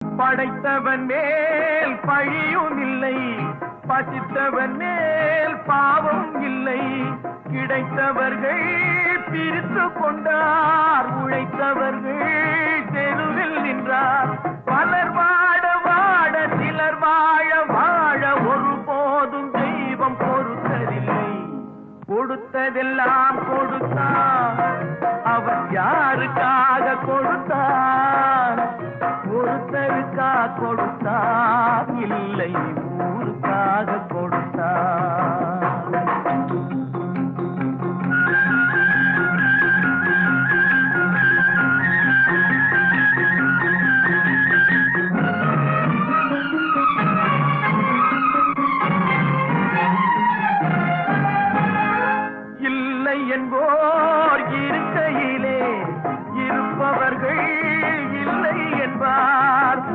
படைத்தவன் மேல் பழியும் இல்லை, பசித்தவன் மேல் பாவம் இல்லை. கிடைத்தவர்கள் பிரித்து கொண்டார், உழைத்தவர்கள் தெருவில் நின்றார். பலர் வாட வாட சிலர் வாழ வாழ ஒருபோதும் தெய்வம் பொறுத்ததில்லை. கொடுத்ததெல்லாம் கொடுத்தான், அவன் யாருக்காக கொடுத்தான்? ஒருத்தருக்கா கொடுத்தான், இல்லை